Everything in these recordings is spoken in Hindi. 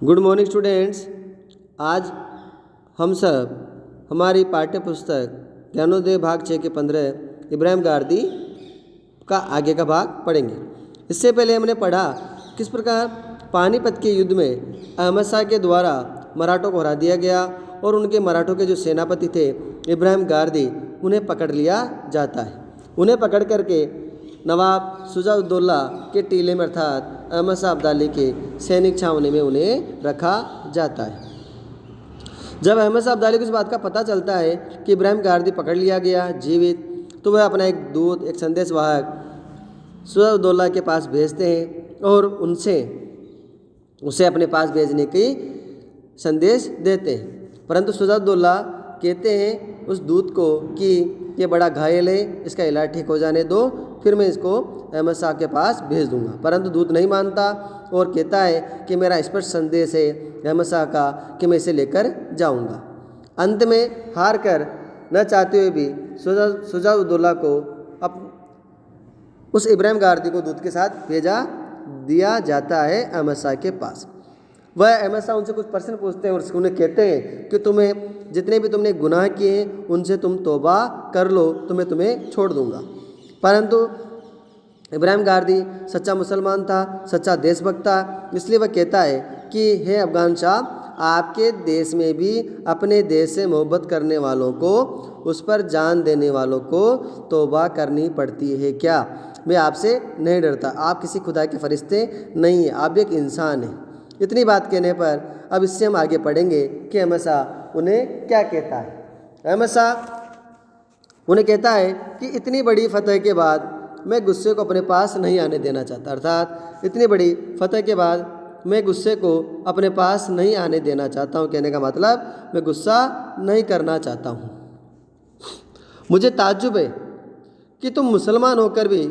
Good morning students. आज हम सब हमारी पाठ्य पुस्तक ज्ञानोदय भाग 6 के 15 इब्राहिम गारदी का आगे का भाग पढ़ेंगे। इससे पहले हमने पढ़ा किस प्रकार पानीपत के युद्ध में अहमद शाह के द्वारा मराठों को हरा दिया गया और उनके मराठों के जो सेनापति थे इब्राहिम गारदी, उन्हें पकड़ लिया जाता है। उन्हें पकड़ करके नवाब शुजा-उद-दौला के टीले में अर्थात अहमद शाह अब्दाली के सैनिक छावनी में उन्हें रखा जाता है। जब अहमद शाह अब्दाली को इस बात का पता चलता है कि इब्राहिम गारदी पकड़ लिया गया जीवित, तो वह अपना एक दूत, एक संदेशवाहक शुजा-उद-दौला के पास भेजते हैं और उसे अपने पास भेजने की संदेश देते हैं। परंतु शुजा-उद-दौला कहते हैं उस दूत को कि ये बड़ा घायल है, इसका इलाज ठीक हो जाने दो, फिर मैं इसको अहमद शाह के पास भेज दूंगा। परंतु दूत नहीं मानता और कहता है कि मेरा स्पष्ट संदेश है अहमद शाह का कि मैं इसे लेकर जाऊंगा। अंत में हार कर न चाहते हुए भी शुजा-उद-दौला को उस इब्राहिम गारदी को दूत के साथ भेजा दिया जाता है अहमद शाह के पास। वह अहमद शाह उनसे कुछ प्रश्न पूछते हैं और उन्हें कहते हैं कि तुम्हें जितने भी तुमने गुनाह किए हैं उनसे तुम तौबा कर लो तो मैं तुम्हें छोड़ दूंगा। परंतु इब्राहिम गारदी सच्चा मुसलमान था, सच्चा देशभक्त था, इसलिए वह कहता है कि हे अफगान शाह, आपके देश में भी अपने देश से मोहब्बत करने वालों को, उस पर जान देने वालों को तौबा करनी पड़ती है क्या? मैं आपसे नहीं डरता, आप किसी खुदा के फरिश्ते नहीं हैं, आप एक इंसान हैं। इतनी बात कहने पर अब इससे हम आगे पढ़ेंगे कि अहमद शाह उन्हें क्या कहता है। अहमद शाह उन्हें कहता है कि इतनी बड़ी फतह के बाद मैं गुस्से को अपने पास नहीं आने देना चाहता, अर्थात इतनी बड़ी फतह के बाद मैं गुस्से को अपने पास नहीं आने देना चाहता हूँ। कहने का मतलब मैं गुस्सा नहीं करना चाहता हूँ। मुझे ताज्जुब है कि तुम मुसलमान होकर भी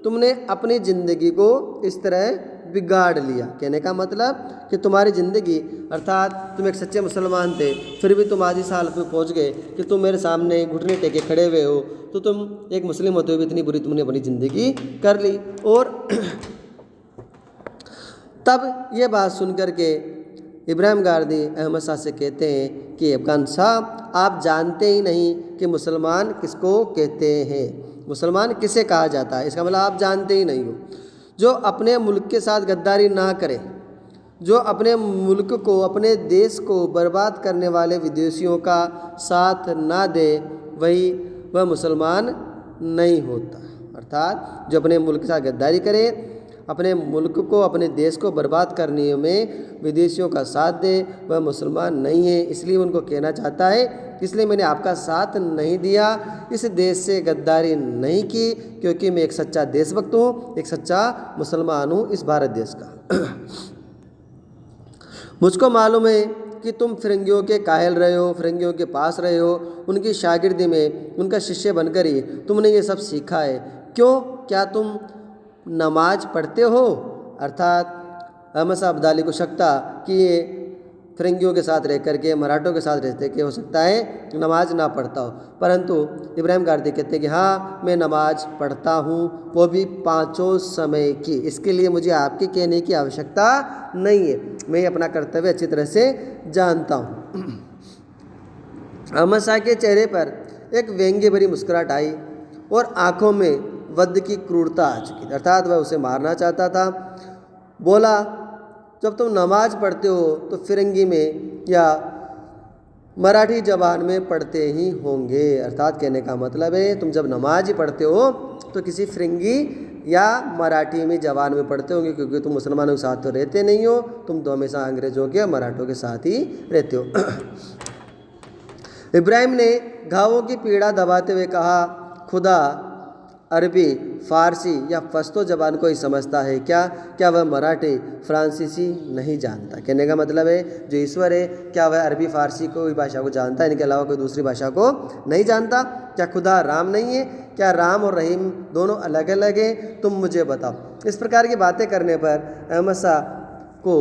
तुमने अपनी ज़िंदगी को इस तरह बिगाड़ लिया। कहने का मतलब कि तुम्हारी ज़िंदगी, अर्थात तुम एक सच्चे मुसलमान थे, फिर भी तुम आज इस हालत में पहुंच गए कि तुम मेरे सामने घुटने टेके खड़े हुए हो, तो तुम एक मुस्लिम होते हुए इतनी बुरी तुमने अपनी ज़िंदगी कर ली। और तब ये बात सुन कर के इब्राहिम गारदी अहमद शाह से कहते हैं कि अफगान शाह, आप जानते ही नहीं कि मुसलमान किसको कहते हैं, मुसलमान किसे कहा जाता है, इसका मतलब आप जानते ही नहीं हो। जो अपने मुल्क के साथ गद्दारी ना करे, जो अपने मुल्क को, अपने देश को बर्बाद करने वाले विदेशियों का साथ ना दे, वह मुसलमान नहीं होता। अर्थात जो अपने मुल्क के साथ गद्दारी करे, अपने मुल्क को, अपने देश को बर्बाद करने में विदेशियों का साथ दे, वह मुसलमान नहीं है। इसलिए उनको कहना चाहता है, इसलिए मैंने आपका साथ नहीं दिया, इस देश से गद्दारी नहीं की, क्योंकि मैं एक सच्चा देशभक्त हूँ, एक सच्चा मुसलमान हूँ इस भारत देश का। मुझको मालूम है कि तुम फिरंगियों के कायल रहे हो, फिरंगियों के पास रहे हो, उनकी शागिर्दी में, उनका शिष्य बनकर ही तुमने ये सब सीखा है। क्यों? क्या तुम नमाज पढ़ते हो? अर्थात अहमद शाह अब्दाली को शक था कि ये फिरंगियों के साथ रह करके, मराठों के साथ रहते कि हो सकता है नमाज ना पढ़ता हो। परंतु इब्राहिम गारदी कहते हैं कि हाँ, मैं नमाज पढ़ता हूँ, वो भी 5 समय की। इसके लिए मुझे आपके कहने की आवश्यकता नहीं है, मैं अपना कर्तव्य अच्छी तरह से जानता हूँ। अहमद शाह के चेहरे पर एक व्यंग्य भरी मुस्कुराहट आई और आंखों में वध की क्रूरता आ चुकी थी, अर्थात वह उसे मारना चाहता था। बोला, जब तुम नमाज पढ़ते हो तो फिरंगी में या मराठी जबान में पढ़ते ही होंगे। अर्थात कहने का मतलब है तुम जब नमाज ही पढ़ते हो तो किसी फिरंगी या मराठी में जबान में पढ़ते होंगे, क्योंकि तुम मुसलमानों के साथ तो रहते नहीं हो, तुम तो हमेशा अंग्रेज़ों के, मराठों के साथ ही रहते हो। इब्राहिम ने घावों की पीड़ा दबाते हुए कहा, खुदा अरबी, फ़ारसी या पश्तो ज़बान को ही समझता है क्या? क्या वह मराठी, फ्रांसीसी नहीं जानता? कहने का मतलब है जो ईश्वर है, क्या वह अरबी, फ़ारसी कोई भाषा को जानता है, इनके अलावा कोई दूसरी भाषा को नहीं जानता? क्या खुदा राम नहीं है? क्या राम और रहीम दोनों अलग अलग हैं? तुम मुझे बताओ। इस प्रकार की बातें करने पर अहमद शाह को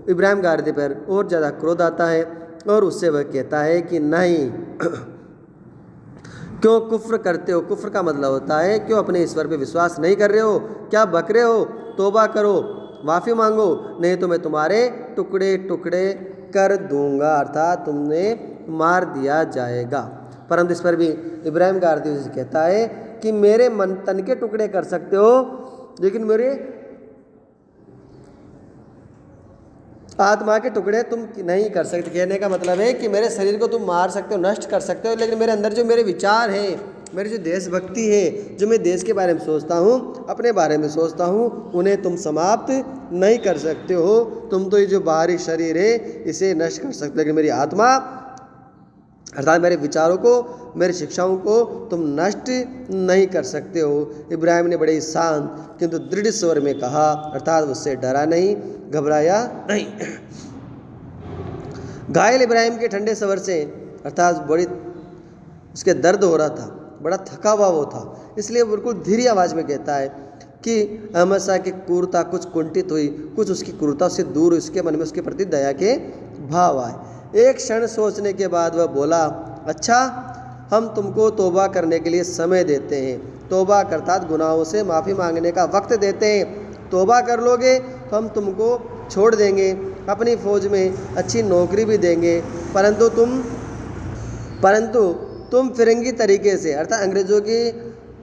इब्राहिम गारदी पर और ज़्यादा क्रोध आता है और उससे वह कहता है कि नहीं, क्यों कुफ्र करते हो? कुफ्र का मतलब होता है क्यों अपने ईश्वर पे विश्वास नहीं कर रहे हो? क्या बक रहे हो? तौबा करो माफ़ी मांगो, नहीं तो मैं तुम्हारे टुकड़े टुकड़े कर दूंगा, अर्थात तुमने मार दिया जाएगा। परंतु इस पर भी इब्राहिम गारदी उसे कहता है कि मेरे मन तन के टुकड़े कर सकते हो, लेकिन मेरे आत्मा के टुकड़े तुम नहीं कर सकते। कहने का मतलब है कि मेरे शरीर को तुम मार सकते हो, नष्ट कर सकते हो, लेकिन मेरे अंदर जो मेरे विचार हैं, मेरी जो देशभक्ति है, जो मैं देश के बारे में सोचता हूँ, अपने बारे में सोचता हूँ, उन्हें तुम समाप्त नहीं कर सकते हो। तुम तो ये जो बाहरी शरीर है इसे नष्ट कर सकते हो, लेकिन मेरी आत्मा अर्थात मेरे विचारों को, मेरी शिक्षाओं को तुम नष्ट नहीं कर सकते हो। इब्राहिम ने बड़े शांत किंतु दृढ़ स्वर में कहा, अर्थात उससे डरा नहीं, घबराया नहीं। घायल इब्राहिम के ठंडे स्वर से अर्थात बड़ी उसके दर्द हो रहा था, बड़ा थका हुआ वो था, इसलिए बिल्कुल धीरे आवाज़ में कहता है कि अहमद शाह की क्रूरता कुछ कुंठित हुई, कुछ उसकी क्रूरता से दूर, उसके मन में उसके प्रति दया के भाव आए। एक क्षण सोचने के बाद वह बोला, अच्छा, हम तुमको तौबा करने के लिए समय देते हैं, तौबा अर्थात गुनाहों से माफ़ी मांगने का वक्त देते हैं। तौबा कर लोगे तो हम तुमको छोड़ देंगे, अपनी फ़ौज में अच्छी नौकरी भी देंगे, परंतु तुम फिरंगी तरीके से अर्थात अंग्रेज़ों के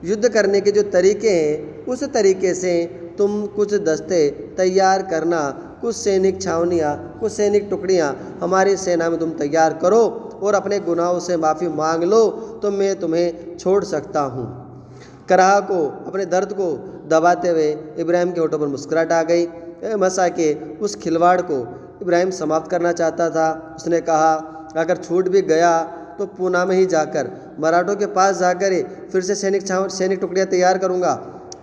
युद्ध करने के जो तरीके हैं, उस तरीके से तुम कुछ दस्ते तैयार करना, कुछ सैनिक छावनियाँ, कुछ सैनिक टुकड़ियाँ हमारी सेना में तुम तैयार करो और अपने गुनाहों से माफ़ी मांग लो, तो मैं तुम्हें छोड़ सकता हूँ। कराह को, अपने दर्द को दबाते हुए इब्राहिम के होठों पर मुस्कुराहट आ गई। मसा के उस खिलवाड़ को इब्राहिम समाप्त करना चाहता था। उसने कहा, अगर छूट भी गया तो पूना में ही जाकर, मराठों के पास जाकर फिर से सैनिक टुकड़ियाँ तैयार करूँगा,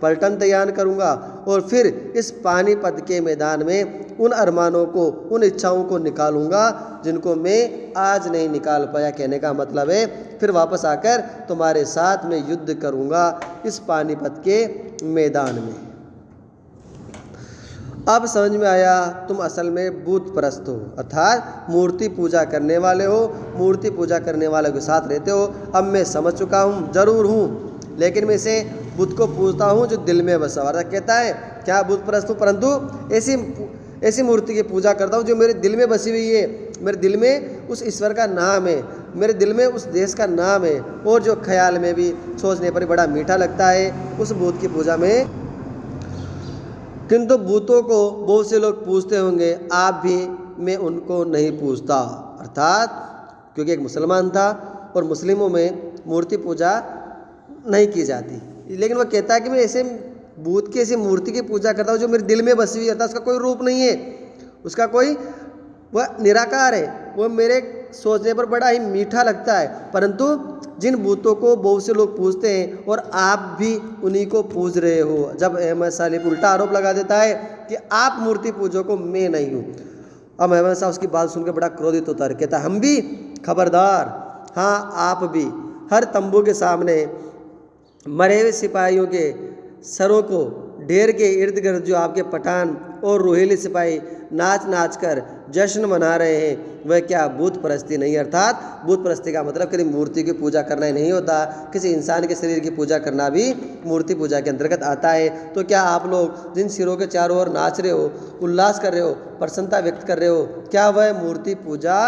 पलटन तैयार करूँगा, और फिर इस पानीपत के मैदान में उन अरमानों को, उन इच्छाओं को निकालूंगा जिनको मैं आज नहीं निकाल पाया। कहने का मतलब है फिर वापस आकर तुम्हारे साथ में युद्ध करूँगा इस पानीपत के मैदान में। अब समझ में आया, तुम असल में बुत परस्त हो, अर्थात मूर्ति पूजा करने वाले हो, मूर्ति पूजा करने वालों के साथ रहते हो। अब मैं समझ चुका हूँ, ज़रूर हूँ, लेकिन मैं इसे बुत को पूजता हूँ जो दिल में बसा हुआ। कहता है क्या बुत परस्त हूँ, परंतु ऐसी मूर्ति की पूजा करता हूँ जो मेरे दिल में बसी हुई है, मेरे दिल में उस ईश्वर का नाम है, मेरे दिल में उस देश का नाम है, और जो ख्याल में भी सोचने पर बड़ा मीठा लगता है उस बुत की पूजा में। किंतु भूतों को बहुत से लोग पूजते होंगे, आप भी, मैं उनको नहीं पूजता। अर्थात क्योंकि एक मुसलमान था और मुस्लिमों में मूर्ति पूजा नहीं की जाती, लेकिन वह कहता है कि मैं ऐसे भूत की ऐसी मूर्ति की पूजा करता हूँ जो मेरे दिल में बसी हुई है, उसका कोई रूप नहीं है, उसका कोई, वह निराकार है, वह मेरे सोचने पर बड़ा ही मीठा लगता है। परंतु जिन भूतों को बहुत से लोग पूजते हैं और आप भी उन्हीं को पूज रहे हो, जब अहमद शाह उल्टा आरोप लगा देता है कि आप मूर्ति पूजक हो, मैं नहीं हूँ। अब अहमद शाह उसकी बात सुनकर बड़ा क्रोधित होता है, कहता हम भी, खबरदार, हाँ आप भी। हर तंबू के सामने मरे हुए सिपाहियों के सरों को ढेर के इर्द गिर्द जो आपके पठान और रोहिली सिपाही नाच नाच कर जश्न मना रहे हैं, वह क्या भूत परस्ती नहीं। अर्थात भूत परस्ती का मतलब किसी मूर्ति की पूजा करना ही नहीं होता, किसी इंसान के शरीर की पूजा करना भी मूर्ति पूजा के अंतर्गत आता है। तो क्या आप लोग जिन सिरों के चारों ओर नाच रहे हो, उल्लास कर रहे हो, प्रसन्नता व्यक्त कर रहे हो, क्या वह मूर्ति पूजा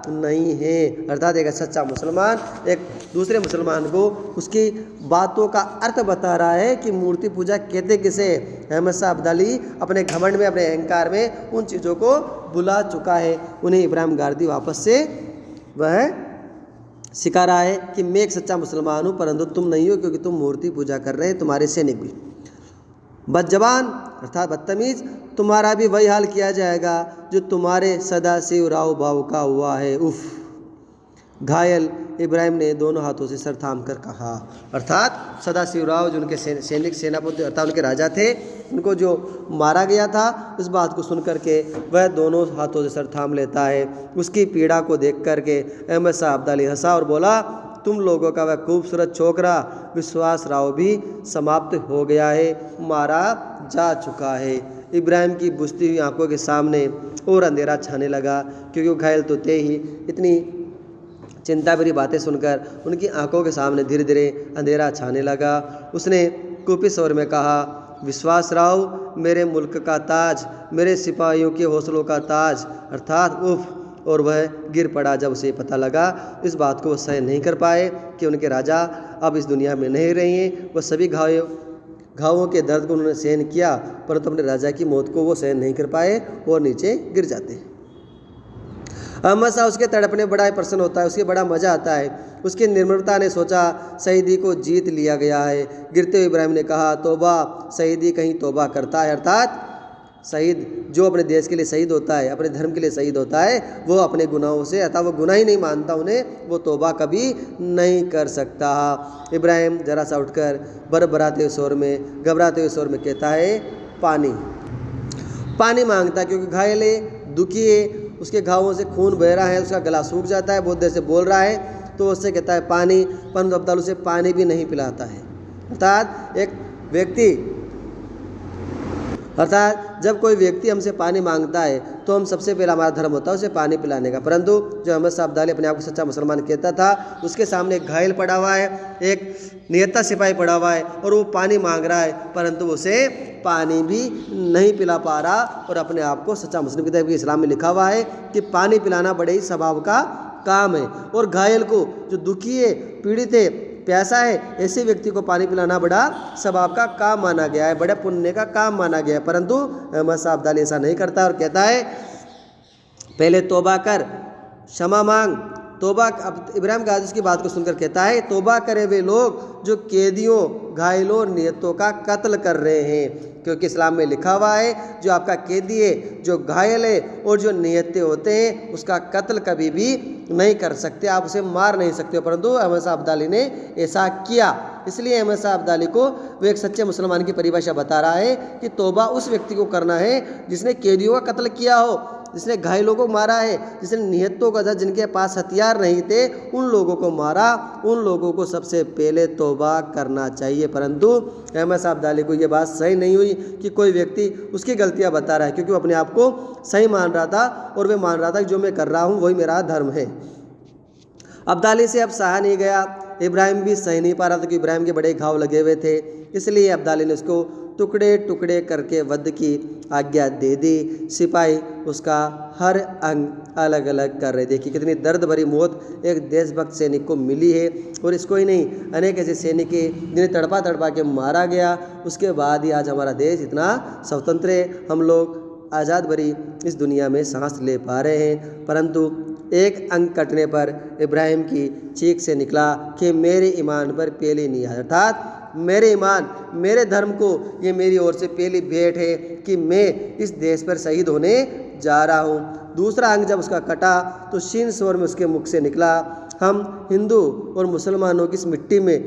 नहीं है। अर्थात एक सच्चा मुसलमान एक दूसरे मुसलमान को उसकी बातों का अर्थ बता रहा है कि मूर्ति पूजा कहते किसे। अहमद शाह अब्दाली अपने घमंड में, अपने अहंकार में उन चीज़ों को बुला चुका है। उन्हें इब्राहिम गारदी वापस से वह सिखा रहा है कि मैं एक सच्चा मुसलमान हूँ, परंतु तुम नहीं हो, क्योंकि तुम मूर्ति पूजा कर रहे हैं, तुम्हारे सैनिक भी। बदजबान अर्थात बदतमीज, तुम्हारा भी वही हाल किया जाएगा जो तुम्हारे सदाशिव राव भाव का हुआ है। उफ। घायल इब्राहिम ने दोनों हाथों से सर थाम कर कहा। अर्थात सदाशिव राव जो उनके सैनिक सेनापति अर्थात उनके राजा थे, उनको जो मारा गया था, इस बात को सुन करके वह दोनों हाथों से सर थाम लेता है। उसकी पीड़ा को देख करके अहमद शाह अब्दाली हंसा और बोला, तुम लोगों का वह खूबसूरत छोकरा विश्वास राव भी समाप्त हो गया है, मारा जा चुका है। इब्राहिम की बुझती हुई आंखों के सामने और अंधेरा छाने लगा, क्योंकि वो घायल तो थे ही। इतनी चिंता भरी बातें सुनकर उनकी आंखों के सामने धीरे धीरे अंधेरा छाने लगा। उसने कुपित स्वर में कहा, विश्वास राव मेरे मुल्क का ताज, मेरे सिपाहियों के हौसलों का ताज, अर्थात उफ, और वह गिर पड़ा जब उसे पता लगा। इस बात को वह सहन नहीं कर पाए कि उनके राजा अब इस दुनिया में नहीं रहे हैं। वह सभी घावों के दर्द को उन्होंने सहन किया, परंतु अपने राजा की मौत को वो सहन नहीं कर पाए और नीचे गिर जाते हैं। अहमद शाह उसके तड़पने बड़ा ही प्रसन्न होता है, उसके बड़ा मज़ा आता है। उसकी निर्मलता ने सोचा शहीदी को जीत लिया गया है। गिरते हुए इब्राहिम ने कहा, तौबा, शहीदी कहीं तौबा करता है, अर्थात शहीद जो अपने देश के लिए शहीद होता है, अपने धर्म के लिए शहीद होता है, वो अपने गुनाहों से, अर्थात वो गुनाह ही नहीं मानता उन्हें, वो तौबा कभी नहीं कर सकता। इब्राहिम जरा सा उठकर बरबराते हुए स्वर में, घबराते हुए स्वर में कहता है, पानी। पानी मांगता है क्योंकि घायल है, दुखी है, उसके घावों से खून बह रहा है, उसका गला सूख जाता है, बहुत देर से बोल रहा है, तो उससे कहता है पानी, परंतु अब्दाल उसे पानी भी नहीं पिलाता है। अर्थात जब कोई व्यक्ति हमसे पानी मांगता है तो हम सबसे पहला हमारा धर्म होता है उसे पानी पिलाने का। परंतु जो अहमद शाह अब्दाली अपने आप को सच्चा मुसलमान कहता था, उसके सामने एक घायल पड़ा हुआ है, एक निहत्था सिपाही पड़ा हुआ है और वो पानी मांग रहा है, परंतु उसे पानी भी नहीं पिला पा रहा और अपने आप को सच्चा मुस्लिम कहता है। कि इस्लाम में लिखा हुआ है कि पानी पिलाना बड़े ही स्वभाव का काम है, और घायल को, जो दुखी है, पीड़ित है, प्यासा है, ऐसे व्यक्ति को पानी पिलाना बड़ा सवाब का काम माना गया है, बड़े पुण्य का काम माना गया है। परंतु अहमद शाह अब्दाली ऐसा नहीं करता और कहता है पहले तौबा कर, क्षमा मांग, तौबा। अब इब्राहिम गाजी की बात को सुनकर कहता है, तौबा करे वे लोग जो कैदियों, घायलों और नियतों का कत्ल कर रहे हैं, क्योंकि इस्लाम में लिखा हुआ है जो आपका कैदी है, जो घायल है और जो नियते होते हैं, उसका कत्ल कभी भी नहीं कर सकते, आप उसे मार नहीं सकते। परंतु अहमद शाह अब्दाली ने ऐसा किया, इसलिए अहमद शाह अब्दाली को वो एक सच्चे मुसलमान की परिभाषा बता रहा है कि तौबा उस व्यक्ति को करना है जिसने कैदियों का कत्ल किया हो, जिसने घायलों को मारा है, जिसने निहत्तों का, जिनके पास हथियार नहीं थे, उन लोगों को मारा, उन लोगों को सबसे पहले तौबा करना चाहिए। परंतु अहमद शाह अब्दाली को ये बात सही नहीं हुई कि कोई व्यक्ति उसकी गलतियां बता रहा है, क्योंकि वो अपने आप को सही मान रहा था और वे मान रहा था कि जो मैं कर रहा हूँ वही मेरा धर्म है। अब्दाली से अब सहा नहीं गया, इब्राहिम भी सही नहीं पा रहा था कि इब्राहिम के बड़े घाव लगे हुए थे, इसलिए अब्दाली ने उसको टुकड़े टुकड़े करके वध की आज्ञा दे दी। सिपाही उसका हर अंग अलग अलग कर रहे। देखिए कितनी दर्द भरी मौत एक देशभक्त सैनिक को मिली है, और इसको ही नहीं, अनेक ऐसे सैनिक जिन्हें तड़पा तड़पा के मारा गया, उसके बाद ही आज हमारा देश इतना स्वतंत्र है, हम लोग आज़ाद भरी इस दुनिया में सांस ले पा रहे हैं। परंतु एक अंग कटने पर इब्राहिम की चीख से निकला कि मेरे ईमान पर पहली नियाज, अर्थात मेरे ईमान, मेरे धर्म को ये मेरी ओर से पहली भेंट है कि मैं इस देश पर शहीद होने जा रहा हूँ। दूसरा अंग जब उसका कटा तो शीन स्वर में उसके मुख से निकला, हम हिंदू और मुसलमानों की इस मिट्टी में,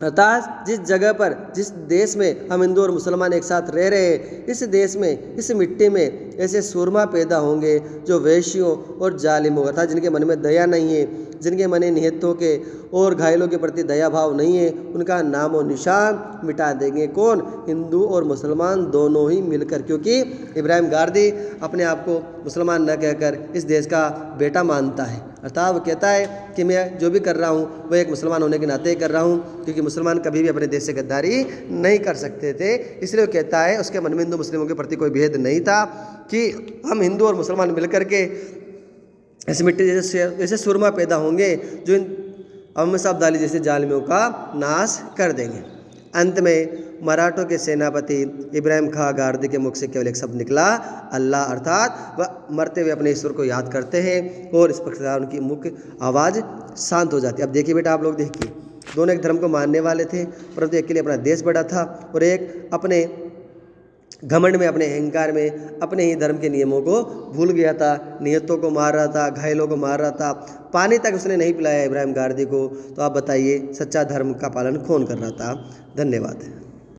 अर्थात जिस जगह पर, जिस देश में हम हिंदू और मुसलमान एक साथ रह रहे हैं, इस देश में, इस मिट्टी में ऐसे सुरमा पैदा होंगे जो वैश्यों और जालिमों, अर्थात जिनके मन में दया नहीं है, जिनके मन में निहत्तों के और घायलों के प्रति दया भाव नहीं है, उनका नाम और निशान मिटा देंगे। कौन? हिंदू और मुसलमान दोनों ही मिलकर, क्योंकि इब्राहिम गारदी अपने आप को मुसलमान न कहकर इस देश का बेटा मानता है, अर्थात वो कहता है कि मैं जो भी कर रहा हूँ वो एक मुसलमान होने के नाते ही कर रहा हूँ, क्योंकि मुसलमान कभी भी अपने देश से गद्दारी नहीं कर सकते थे। इसलिए वो कहता है उसके मन में हिंदू मुस्लिमों के प्रति कोई भेद नहीं था कि हम हिंदू और मुसलमान मिलकर के ऐसी मिट्टी जैसे सुरमा पैदा होंगे जो इन अहमद शाह अब्दाली जैसे जालिमों का नाश कर देंगे। अंत में मराठों के सेनापति इब्राहिम खां गारदी के मुख से केवल एक शब्द निकला, अल्लाह, अर्थात वह मरते हुए अपने ईश्वर को याद करते हैं और इस प्रकार उनकी मुख्य आवाज़ शांत हो जाती है। अब देखिए बेटा, आप लोग देखिए, दोनों एक धर्म को मानने वाले थे, परंतु एक के लिए अपना देश बड़ा था और एक अपने घमंड में, अपने अहंकार में अपने ही धर्म के नियमों को भूल गया था, नियतों को मार रहा था, घायलों को मार रहा था, पानी तक उसने नहीं पिलाया इब्राहिम गारदी को। तो आप बताइए सच्चा धर्म का पालन कौन कर रहा था? धन्यवाद।